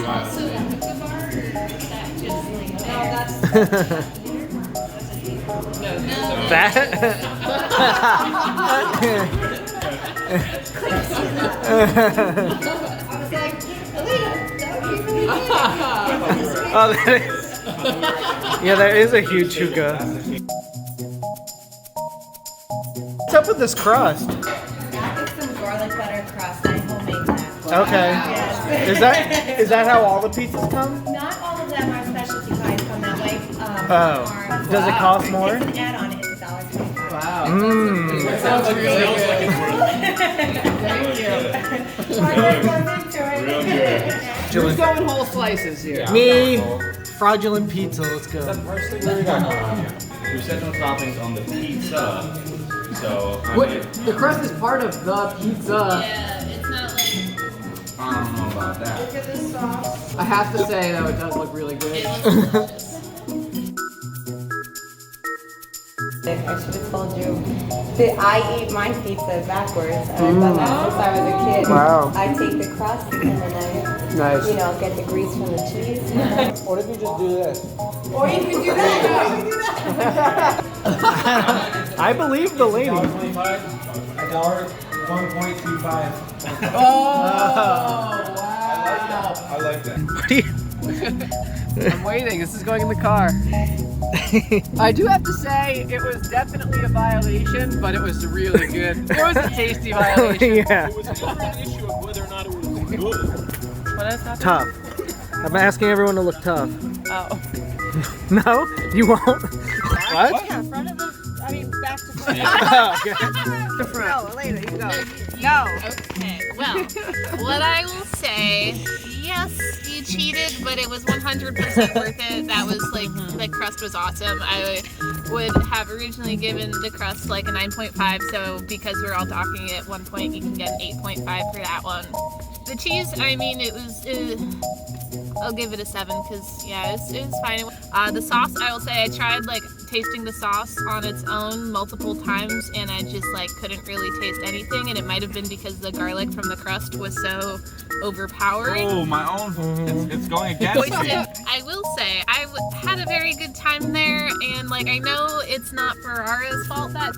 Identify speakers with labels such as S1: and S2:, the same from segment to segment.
S1: sauce also a hookah bar, or is that just like no.
S2: That? Oh, that is. Yeah, that is a huge hookah. What's up with this crust?
S3: That is some garlic butter crust. I homemade that.
S2: Okay.
S3: Yes.
S2: Is that how all the pizzas come?
S3: Not all of them are specialty pies come that way.
S2: Oh. Does it cost more?
S3: It's an add-on. It's $1.25.
S4: Wow.
S2: Mmm.
S4: Sounds like really good. Who's going whole slices here?
S2: Me. Fraudulent pizza. Let's go.
S5: First thing we got going on here. We set no toppings on the pizza. So
S4: The crust is part of the pizza.
S1: Yeah, it's not like
S5: I don't know about that.
S3: Look at this sauce.
S4: I have to say though, it does look really good.
S1: it looks delicious.
S3: I should have told you that I eat my pizza backwards. And I've done that since I was a kid.
S2: Wow.
S3: I take the crust and then
S4: Nice.
S3: I, get the grease from the cheese.
S2: What if you just do this?
S3: Or you can do that.
S2: I believe the lady.
S5: $1.25. $1.25.
S4: Oh, wow.
S5: I like that.
S4: I'm waiting. This is going in the car. I do have to say, it was definitely a violation, but it was really good. It was a tasty violation.
S2: Yeah.
S5: It was never an issue of whether or not it was good.
S4: What is that?
S2: Tough. I'm asking everyone to look tough.
S4: Oh.
S2: No? You won't? What?
S3: Yeah, front of the, back to front.
S4: The front.
S3: No, later, you go.
S1: No. Okay. Well, what I will say, yes, you cheated, but it was 100% worth it. That was like, the crust was awesome. I would have originally given the crust like a 9.5, so because we're all docking it at one point, you can get an 8.5 for that one. The cheese, I'll give it a 7 because, yeah, it was fine. The sauce, I will say, I tried like tasting the sauce on its own multiple times and I just like couldn't really taste anything, and it might have been because the garlic from the crust was so overpowering.
S5: Oh, my own. It's going against me.
S1: I will say, I had a very good time there, and like I know it's not Ferrara's fault that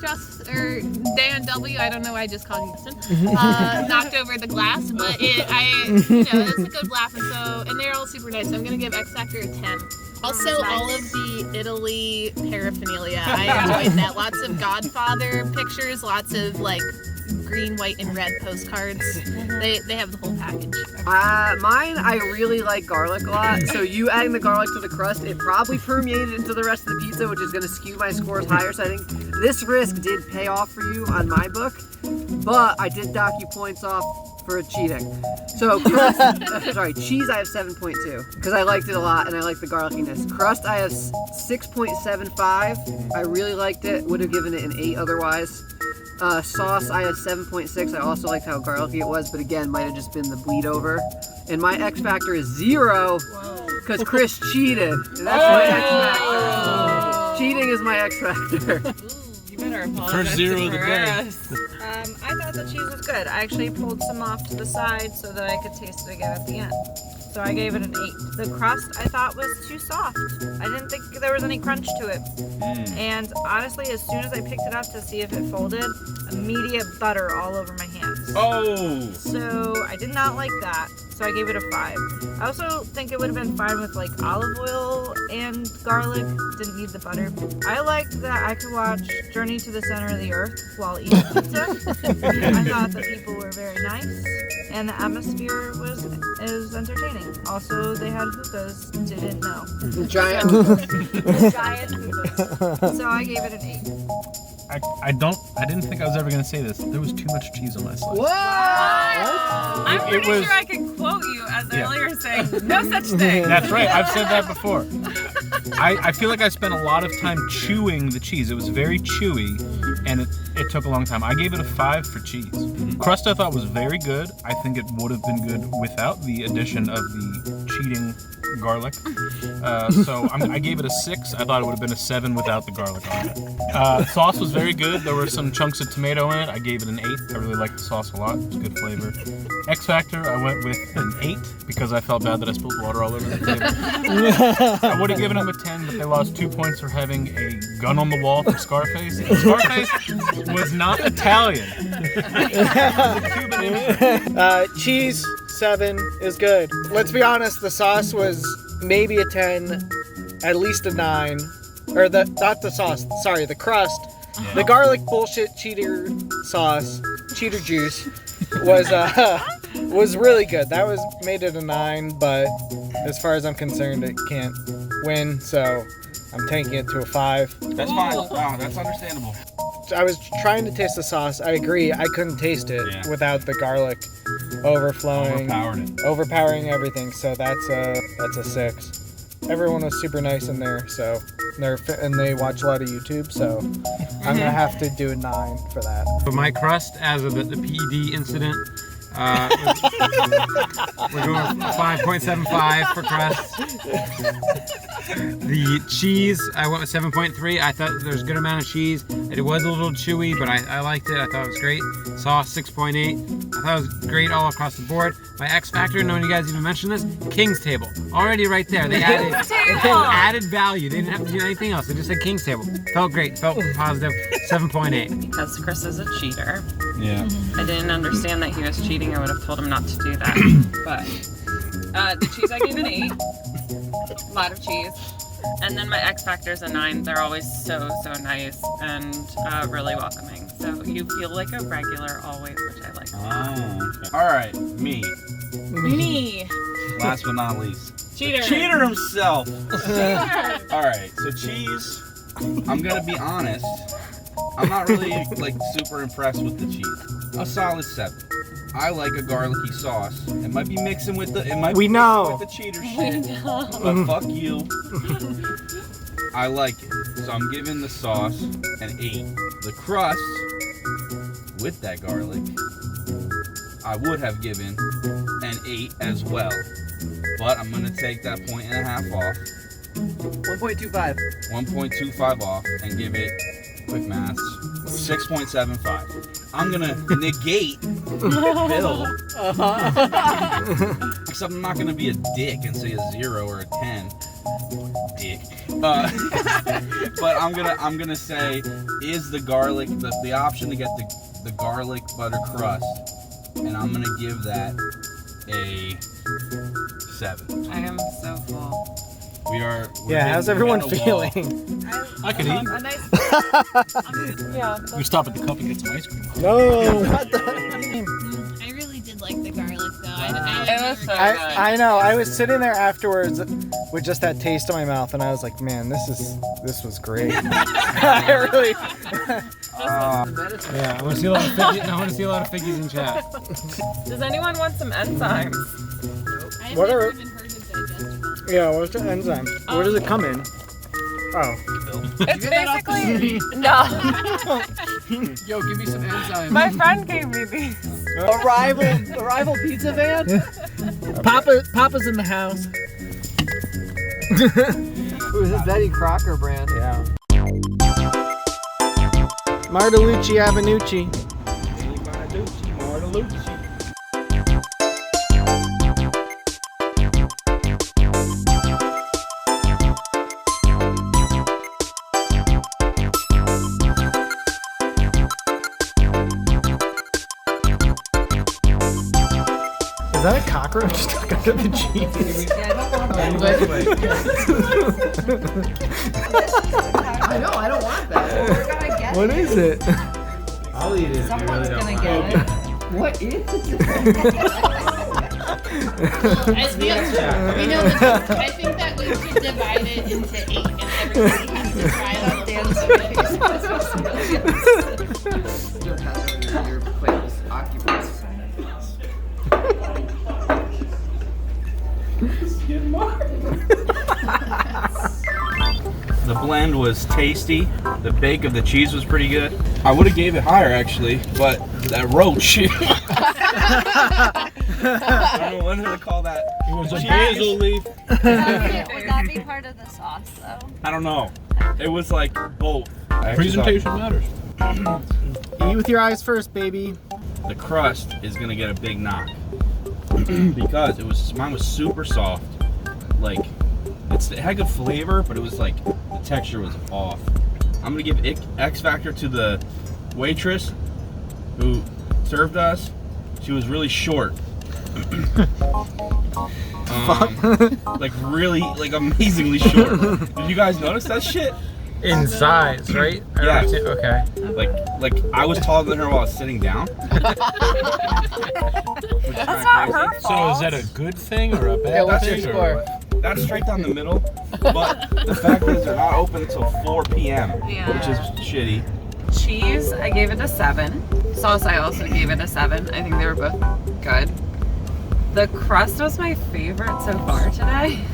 S1: Dan W, I don't know why I just called you Justin, knocked over the glass, but it's a good laugh, and they're all super nice. So I'm gonna give X Factor a 10. Also, all of the Italy paraphernalia, I enjoyed that. Lots of Godfather pictures, lots of like green, white, and red postcards. They have the whole package.
S4: Mine, I really like garlic a lot, so you adding the garlic to the crust, it probably permeated into the rest of the pizza, which is going to skew my scores higher, so I think this risk did pay off for you on my book, but I did dock you points off for cheating. So crust, cheese I have 7.2, because I liked it a lot, and I like the garlickiness. Crust I have 6.75, I really liked it, would have given it an 8 otherwise. Sauce, I have 7.6. I also liked how garlicky it was, but again, might have just been the bleed over. And my X factor is 0 because Chris cheated. And that's my X factor. Cheating is my X factor.
S6: You better apologize.
S5: First 0 of the day.
S6: I thought the cheese was good. I actually pulled some off to the side so that I could taste it again at the end. So I gave it an 8. The crust I thought was too soft. I didn't think there was any crunch to it. And honestly, as soon as I picked it up to see if it folded, immediate butter all over my hands.
S5: Oh!
S6: So I did not like that. So I gave it a 5. I also think it would have been fine with like olive oil and garlic. Didn't need the butter. I liked that I could watch Journey to the Center of the Earth while eating pizza. I thought the people were very nice. And the atmosphere is entertaining. Also, they had hookahs. Didn't know.
S4: Giant.
S6: Giant hookahs. So I gave it an 8.
S5: I didn't think I was ever gonna say this. There was too much cheese on my slice.
S4: What?
S6: I'm pretty sure I can quote you as earlier saying, no such thing.
S5: That's right, I've said that before. I feel like I spent a lot of time chewing the cheese. It was very chewy, and it took a long time. I gave it a 5 for cheese. Crust I thought was very good. I think it would have been good without the addition of the cheating garlic. So I gave it a 6. I thought it would have been a 7 without the garlic on it. Sauce was very good. There were some chunks of tomato in it. I gave it an 8. I really liked the sauce a lot. It was good flavor. X Factor, I went with an 8 because I felt bad that I spilled water all over the table. I would have given them a 10, but they lost 2 points for having a gun on the wall from Scarface. And Scarface was not Italian.
S2: Cheese 7 is good. Let's be honest, the sauce was maybe a 10, at least a 9. Or not the sauce, sorry, the crust.
S5: Yeah.
S2: The garlic bullshit cheater sauce, cheater juice, was really good. That made it a 9, but as far as I'm concerned, it can't win, so I'm taking it to a 5.
S7: That's fine. Wow, that's understandable.
S2: I was trying to taste the sauce. I agree, I couldn't taste it without the garlic overpowering everything. So that's a 6. Everyone was super nice in there, so they watch a lot of YouTube, so I'm gonna have to do a 9 for that.
S8: For my crust, as of the PED incident, we're going 5.75 for crust. The cheese, I went with 7.3. I thought there was a good amount of cheese. It was a little chewy, but I liked it. I thought it was great. Sauce, 6.8. I thought it was great all across the board. My X Factor, knowing you guys even mentioned this, King's Table. Already right there. They added value. They didn't have to do anything else. They just said King's Table. Felt great. Felt positive. 7.8.
S9: Because Chris is a cheater.
S5: Yeah.
S9: I didn't understand that he was cheating. I would have told him not to do that. But the cheese I gave an 8. A lot of cheese. And then my X Factor is a 9. They're always so nice and really welcoming. So you feel like a regular always, which I like.
S7: Oh, okay. All right, me. Last but not least.
S9: Cheater.
S7: The cheater himself. All right, so cheese. I'm gonna be honest. I'm not really like super impressed with the cheese. A solid 7. I like a garlicky sauce. It might be mixing with the with the cheater shit. But fuck you. I like it. So I'm giving the sauce an 8. The crust with that garlic, I would have given an 8 as well. But I'm gonna take that 1.5 off.
S4: 1.25.
S7: 1.25 off and give it, quick maths, 6.75. I'm gonna negate Bill. Except I'm not gonna be a dick and say a 0 or a 10. Dick. But I'm gonna say, is the garlic the option to get the garlic butter crust, and I'm gonna give that a 7.
S9: I am so full.
S7: We're
S2: how's everyone feeling?
S5: I could eat.
S6: A nice. Yeah.
S5: We stop at the cup and get some ice cream.
S2: No.
S1: I really did like the garlic though.
S9: It was so good.
S2: I know. I was sitting there afterwards with just that taste in my mouth, and I was like, man, this was great. I really.
S8: Yeah, I want to see a lot of figgies. I want to see a lot of figgies in chat.
S9: Does anyone want some enzymes?
S1: I've
S2: What
S1: never
S2: are-
S1: even heard of digestion.
S2: Yeah, what's the enzyme? Where does it come in? Oh.
S9: It's basically no.
S4: Yo, give me some enzymes.
S9: My friend gave me these.
S4: Arrival pizza van?
S2: Papa's in the house.
S4: Ooh, is this Betty Crocker brand?
S2: Yeah. Martellucci Avenucci.
S7: Martellucci.
S2: Is that a cockroach stuck under the cheese?
S4: I know, I don't want that.
S3: We're gonna get
S2: What is it?
S8: I'll eat it.
S3: Someone's gonna get it. What is it?
S1: I think that we should divide it into 8 and everybody has to try it.
S4: Don't pass over your plate with occupants.
S7: The blend was tasty. The bake of the cheese was pretty good. I would have gave it higher actually, but that roach. I don't know when to call that.
S5: It was a
S7: Cheese.
S5: basil leaf.
S3: Would that be part of the sauce, though?
S7: I don't know. It was like both.
S5: Presentation matters.
S2: Eat with your eyes first, baby.
S7: The crust is gonna get a big knock because mine was super soft. Like it had good flavor, but it was like the texture was off. I'm gonna give X Factor to the waitress who served us. She was really short. Like really, like amazingly short. Did you guys notice that shit?
S8: In size, right?
S7: Yeah.
S8: Okay.
S7: Like I was taller than her while I was sitting down.
S6: That's not her
S5: So
S6: fault.
S5: is that a good thing or a bad
S2: what's your
S5: thing?
S2: score?
S7: That's straight down the middle. But the fact is they're not open until 4 p.m., which is shitty.
S9: Cheese, I gave it a 7. Sauce, I also gave it a 7. I think they were both good. The crust was my favorite so far today.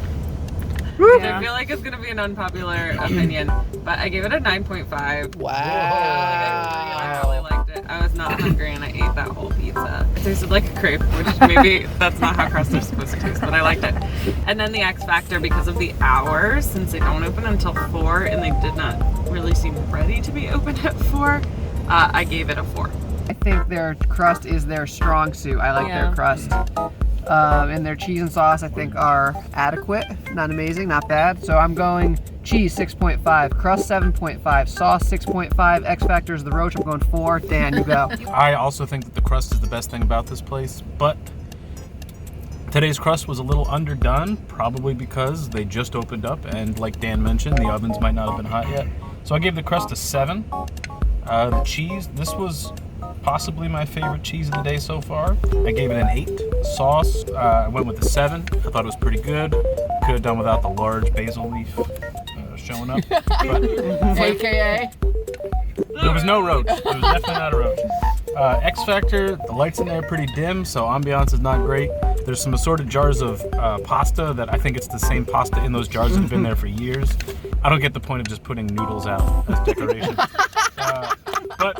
S6: Yeah.
S9: I feel like it's gonna be an unpopular opinion, but I gave it a 9.5.
S2: Wow.
S9: I really liked it. I was not hungry and I ate that whole pizza. It tasted like a crepe, which maybe that's not how crusts are supposed to taste, but I liked it. And then the X Factor, because of the hours, since they don't open until 4 and they did not really seem ready to be open at 4, I gave it a 4.
S4: I think their crust is their strong suit. I like their crust. And their cheese and sauce, I think, are adequate. Not amazing, not bad. So I'm going cheese 6.5, crust 7.5, sauce 6.5, X Factor is the roach. I'm going 4. Dan, you go.
S5: I also think that the crust is the best thing about this place, but today's crust was a little underdone, probably because they just opened up, and like Dan mentioned, the ovens might not have been hot yet. So I gave the crust a 7. The cheese, this was possibly my favorite cheese of the day so far. I gave it an 8. Sauce, I went with a 7. I thought it was pretty good. Could have done without the large basil leaf showing up. But
S2: AKA.
S5: there was no roach. There was definitely not a roach. X Factor, the lights in there are pretty dim, so ambiance is not great. There's some assorted jars of pasta that I think it's the same pasta in those jars that have been there for years. I don't get the point of just putting noodles out as decoration. But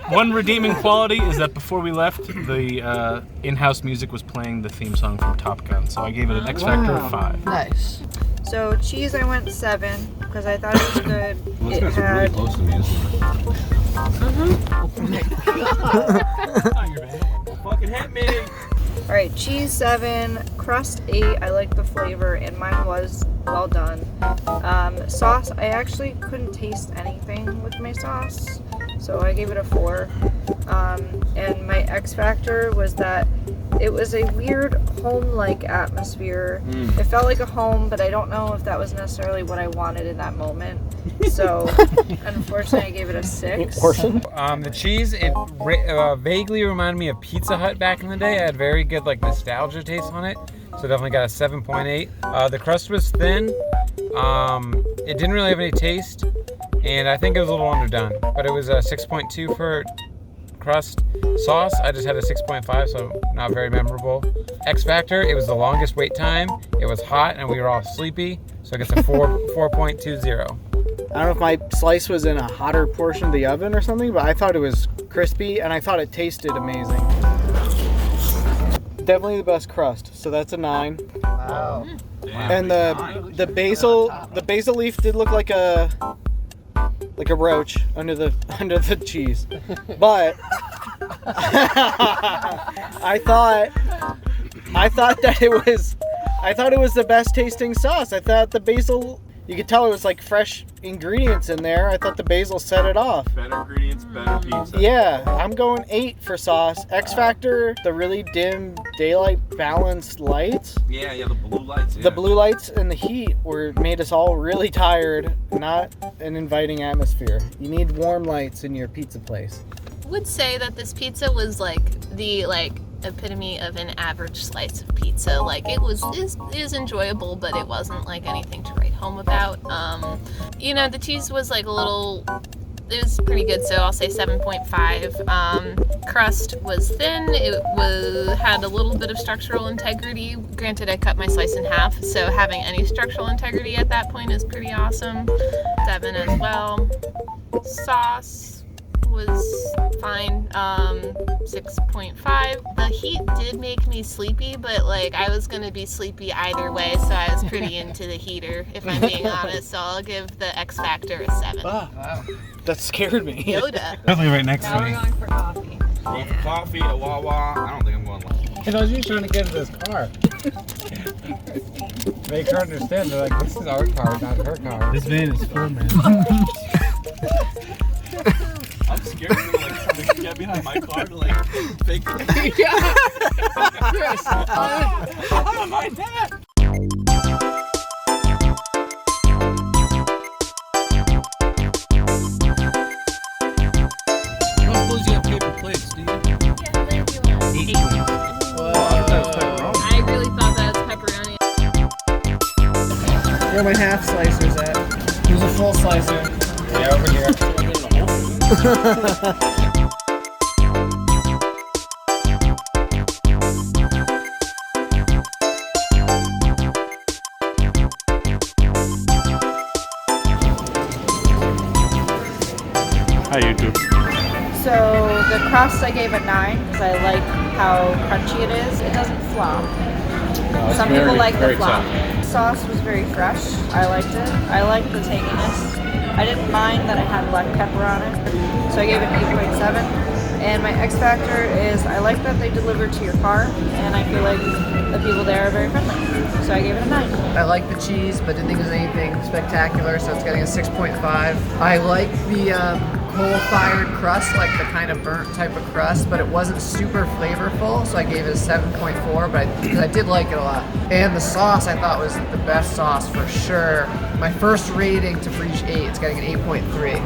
S5: one redeeming quality is that before we left, the in-house music was playing the theme song from Top Gun, so I gave it an X Factor of 5.
S2: Nice.
S6: So cheese, I went 7 because I thought it was good.
S7: Well, this
S6: It
S7: guy's really
S6: had
S7: close to me, isn't it? Fucking hit me!
S6: all right, cheese 7, crust 8. I like the flavor, and mine was well done. Sauce, I actually couldn't taste anything with my sauce, so I gave it a 4. And my X Factor was that it was a weird home-like atmosphere. It felt like a home, but I don't know if that was necessarily what I wanted in that moment. So, unfortunately, I gave it a 6.
S8: The cheese, it vaguely reminded me of Pizza Hut back in the day. I had very good like nostalgia taste on it, so definitely got a 7.8. The crust was thin. It didn't really have any taste, and I think it was a little underdone. But it was a 6.2 for crust. Sauce, I just had a 6.5, so not very memorable. X Factor, it was the longest wait time. It was hot, and we were all sleepy, so it gets a 4.20.
S2: I don't know if my slice was in a hotter portion of the oven or something, but I thought it was crispy and I thought it tasted amazing. Definitely the best crust, so that's a 9.
S4: Wow.
S2: And the basil leaf did look like a roach under the cheese, but I thought that it was the best tasting sauce. I thought the basil, you could tell it was like fresh ingredients in there. I thought the basil set it off.
S7: Better ingredients, better pizza.
S2: Yeah, I'm going 8 for sauce. X Factor, the really dim daylight balanced lights.
S7: Yeah, the blue lights. Yeah.
S2: The blue lights and the heat made us all really tired. Not an inviting atmosphere. You need warm lights in your pizza place.
S1: Would say that this pizza was like the epitome of an average slice of pizza. Like it is enjoyable, but it wasn't like anything to write home about. The cheese was like it was pretty good, so I'll say 7.5. Crust was thin. It had a little bit of structural integrity. Granted, I cut my slice in half, so having any structural integrity at that point is pretty awesome. 7 as well. Sauce, was fine. 6.5. The heat did make me sleepy, but like I was gonna be sleepy either way, so I was pretty into the heater, if I'm being honest. So I'll give the X Factor a 7.
S2: Wow. That scared me.
S1: Yoda.
S8: Definitely right next
S9: Now
S8: to
S9: we're
S8: me.
S9: going for coffee.
S7: Going for coffee, a Wawa. I don't think I'm going left.
S8: And I was just trying to get into this car. Make her understand. They're like, this is our car, not her car. This van is full, man.
S7: I'm scared to like to get behind my car to like fake it.
S8: Yes.
S7: Oh my dad.
S5: I don't suppose you have paper plates, do you?
S1: Yeah, I really thought that was pepperoni.
S2: Where are my half slicers at?
S8: Who's a full slicer? Yeah, over here.
S5: Hi, YouTube.
S6: So the crust I gave a 9 because I like how crunchy it is. It doesn't flop. Some people like the flop. Sauce was very fresh. I liked it. I liked the tanginess. I didn't mind that it had black pepper on it. So I gave it an 8.7. And my X factor is I like that they deliver to your car, and I feel like the people there are very friendly. So I gave it a 9.
S4: I like the cheese, but didn't think it was anything spectacular, so it's getting a 6.5. I like the coal-fired crust, like the kind of burnt type of crust, but it wasn't super flavorful, so I gave it a 7.4, but I did like it a lot. And the sauce I thought was the best sauce for sure. My first rating to reach 8, it's getting an 8.3.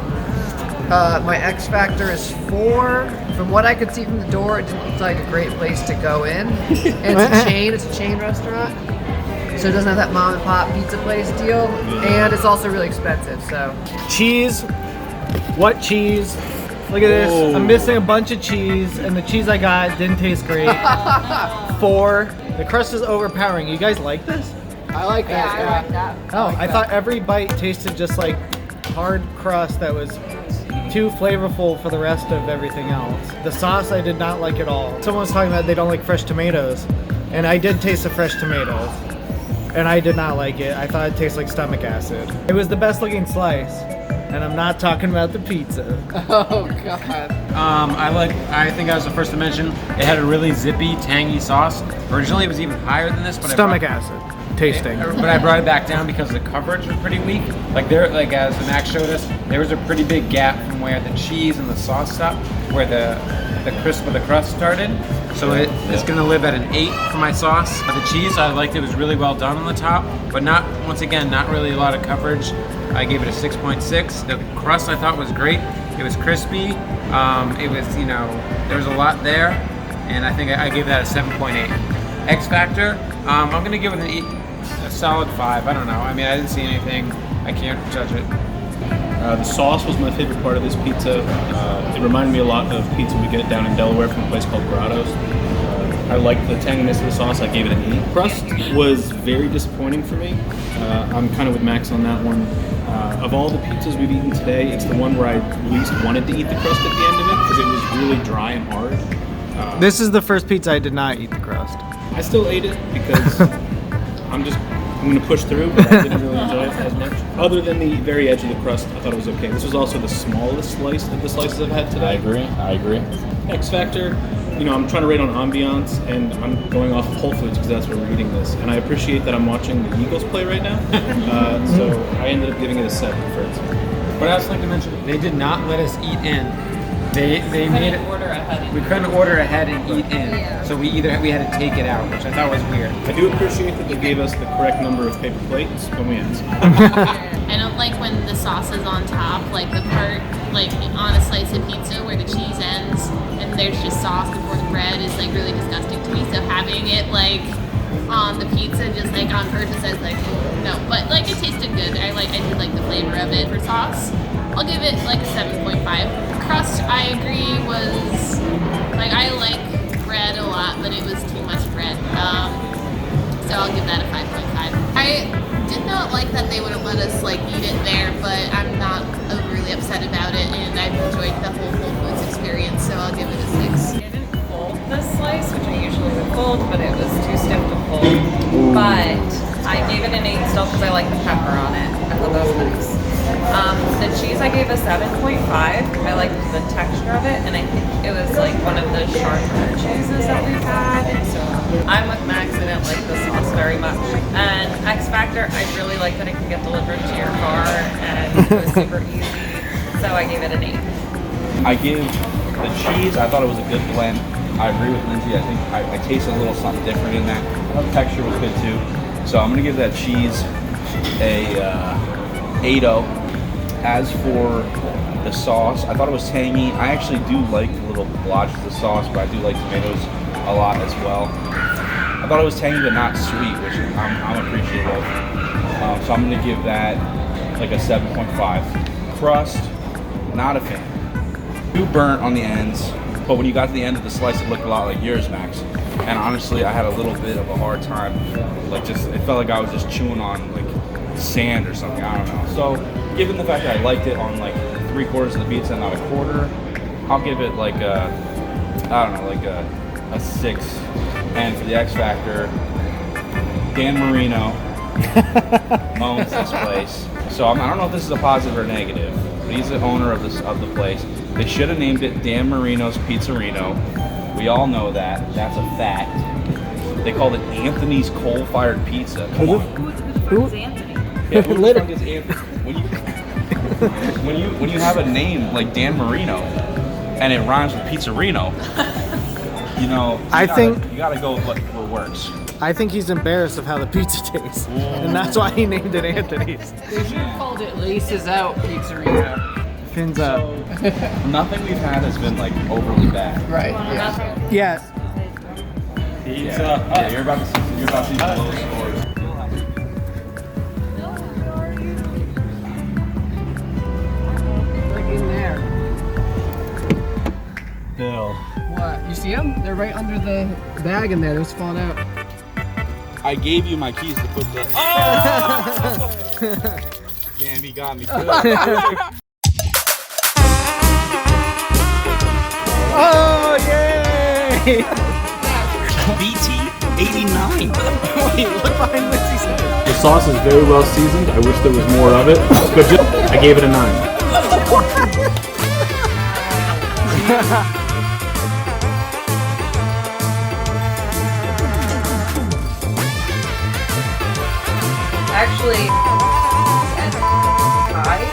S4: My X factor is 4. From what I could see from the door, it didn't look like a great place to go in. And it's a chain restaurant. So it doesn't have that mom and pop pizza place deal. And it's also really expensive, so.
S2: Cheese. What cheese? Look at this. I'm missing a bunch of cheese, and the cheese I got didn't taste great. 4. The crust is overpowering. You guys like this?
S4: I like that.
S6: I like that.
S2: Oh, I thought every bite tasted just like hard crust that was too flavorful for the rest of everything else. The sauce I did not like at all. Someone was talking about they don't like fresh tomatoes, and I did taste the fresh tomatoes, and I did not like it. I thought it tasted like stomach acid. It was the best looking slice, and I'm not talking about the pizza.
S4: Oh, God.
S8: I think I was the first to mention, it had a really zippy, tangy sauce. Originally it was even higher than this, but
S2: Stomach acid. Tasting.
S8: But I brought it back down because the coverage was pretty weak. Like as Max showed us, there was a pretty big gap from where the cheese and the sauce stopped, where the crisp of the crust started. So it's gonna live at an 8 for my sauce. The cheese, I liked it was really well done on the top, but not really a lot of coverage. I gave it a 6.6. The crust I thought was great. It was crispy. It was, there was a lot there, and I think I gave that a 7.8. X Factor, I'm gonna give it a solid 5. I don't know. I mean, I didn't see anything. I can't judge it.
S5: The sauce was my favorite part of this pizza. It reminded me a lot of pizza we get down in Delaware from a place called Grotto's. I liked the tanginess of the sauce. I gave it an 8. Crust was very disappointing for me. I'm kind of with Max on that one. Of all the pizzas we've eaten today, it's the one where I least wanted to eat the crust at the end of it because it was really dry and hard.
S2: This is the first pizza I did not eat the crust.
S5: I still ate it because I'm going to push through, but I didn't really enjoy it as much. Other than the very edge of the crust, I thought it was okay. This was also the smallest slice of the slices I've had today. I agree. X Factor, I'm trying to rate on ambiance, and I'm going off of Whole Foods because that's where we're eating this. And I appreciate that I'm watching the Eagles play right now. So I ended up giving it a 7 for it.
S8: But I also like to mention, they did not let us eat in. They made it.
S9: Order ahead.
S8: We couldn't order ahead and eat in, so we had to take it out, which I thought was weird.
S5: I do appreciate that they gave us the correct number of paper plates when we asked.
S1: I don't like when the sauce is on top, like the part, like on a slice of pizza where the cheese ends and there's just sauce before the bread is like really disgusting to me. So having it like on the pizza just like on purpose, I was like, no. But like it tasted good. I did like the flavor of it. For sauce, I'll give it like a 7.5. Crust, I agree, was like I like bread a lot, but it was too much bread. So I'll give that a 5.5. I did not like that they wouldn't let us like eat it there, but I'm not overly really upset about it, and I've enjoyed the whole Whole Foods experience, so I'll give it a 6.
S9: I didn't fold this slice, which I usually would fold, but it was too stiff to fold. But I gave it an 8 still because I like the pepper on it. I thought that was nice. The cheese I gave a 7.5. I liked the texture of it, and I think it was like one of the sharper cheeses that we've had. So I'm with Max. I didn't like the sauce very much. And X Factor, I really like that it can get delivered to your car, and it was super easy. So I gave it an 8.
S7: I give the cheese, I thought it was a good blend. I agree with Lindsay. I think I tasted a little something different in that. I thought the texture was good too. So I'm gonna give that cheese a 8.0. As for the sauce, I thought it was tangy. I actually do like the little blotches of sauce, but I do like tomatoes a lot as well. I thought it was tangy but not sweet, which I'm appreciative of. So I'm gonna give that like a 7.5. Crust, not a fan. Too burnt on the ends, but when you got to the end of the slice, it looked a lot like yours, Max. And honestly, I had a little bit of a hard time. Like it felt like I was just chewing on like sand or something. I don't know. So, given the fact that I liked it on like 3/4 of the pizza, not a quarter, I'll give it like a 6. And for the X Factor, Dan Marino owns this place. So I don't know if this is a positive or negative, but he's the owner of the place. They should have named it Dan Marino's Pizzerino. We all know that. That's a fact. They called it Anthony's Coal-Fired Pizza. Come on.
S6: Who is Anthony?
S7: Yeah, who the fuck is Anthony? When you have a name like Dan Marino and it rhymes with Pizzerino, you know, you gotta go with what works.
S2: I think he's embarrassed of how the pizza tastes, and that's why he named it Anthony's.
S4: They should have called it Laces Out Pizzeria.
S2: Fins up.
S7: Nothing we've had has been like overly bad.
S4: Right.
S2: Yes.
S7: Yeah, you're about to see the low scores.
S4: Like in there.
S5: Bill.
S4: What? You see them? They're right under the bag in there. Those falling out.
S7: I gave you my keys to put the. Oh! Damn, he got me.
S2: Oh, yay!
S7: BT 89.
S2: Wait, look behind Lindsay's head.
S5: The sauce is very well seasoned. I wish there was more of it. But I gave it a 9.
S9: Actually, and high.